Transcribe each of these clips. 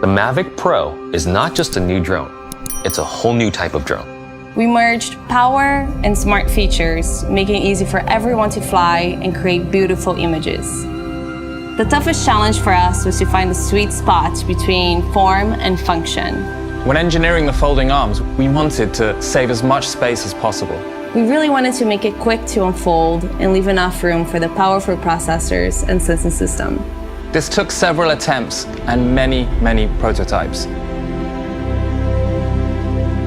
The Mavic Pro is not just a new drone, it's a whole new type of drone. We merged power and smart features, making it easy for everyone to fly and create beautiful images. The toughest challenge for us was to find the sweet spot between form and function. When engineering the folding arms, we wanted to save as much space as possible. We really wanted to make it quick to unfold and leave enough room for the powerful processors and sensing system. This took several attempts and many prototypes.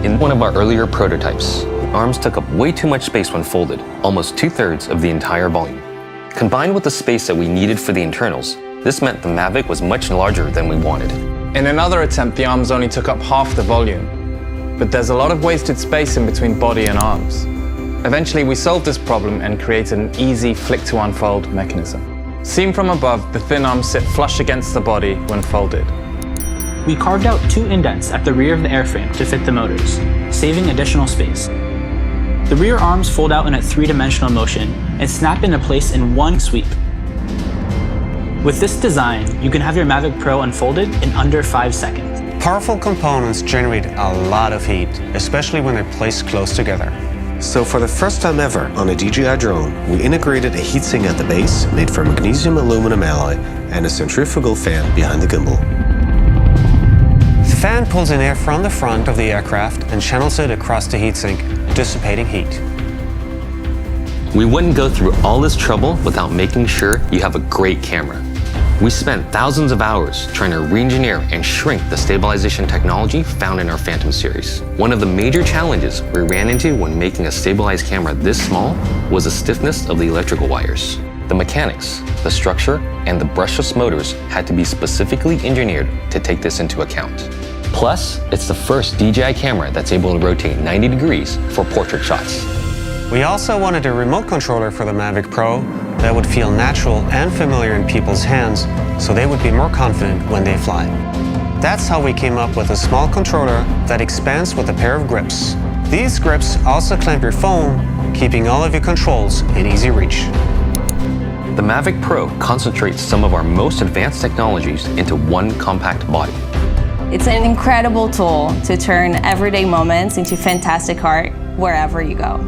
In one of our earlier prototypes, the arms took up way too much space when folded, almost 2/3 of the entire volume. Combined with the space that we needed for the internals, this meant the Mavic was much larger than we wanted. In another attempt, the arms only took up half the volume, but there's a lot of wasted space in between body and arms. Eventually, we solved this problem and created an easy flick-to-unfold mechanism. Seen from above, the thin arms sit flush against the body when folded. We carved out 2 indents at the rear of the airframe to fit the motors, saving additional space. The rear arms fold out in a 3-dimensional motion and snap into place in one sweep. With this design, you can have your Mavic Pro unfolded in under 5 seconds. Powerful components generate a lot of heat, especially when they're placed close together. So for the first time ever on a DJI drone, we integrated a heatsink at the base made from magnesium aluminum alloy and a centrifugal fan behind the gimbal. The fan pulls in air from the front of the aircraft and channels it across the heatsink, dissipating heat. We wouldn't go through all this trouble without making sure you have a great camera. We spent thousands of hours trying to re-engineer and shrink the stabilization technology found in our Phantom series. One of the major challenges we ran into when making a stabilized camera this small was the stiffness of the electrical wires. The mechanics, the structure, and the brushless motors had to be specifically engineered to take this into account. Plus, it's the first DJI camera that's able to rotate 90 degrees for portrait shots. We also wanted a remote controller for the Mavic Pro that would feel natural and familiar in people's hands, so they would be more confident when they fly. That's how we came up with a small controller that expands with a pair of grips. These grips also clamp your phone, keeping all of your controls in easy reach. The Mavic Pro concentrates some of our most advanced technologies into one compact body. It's an incredible tool to turn everyday moments into fantastic art wherever you go.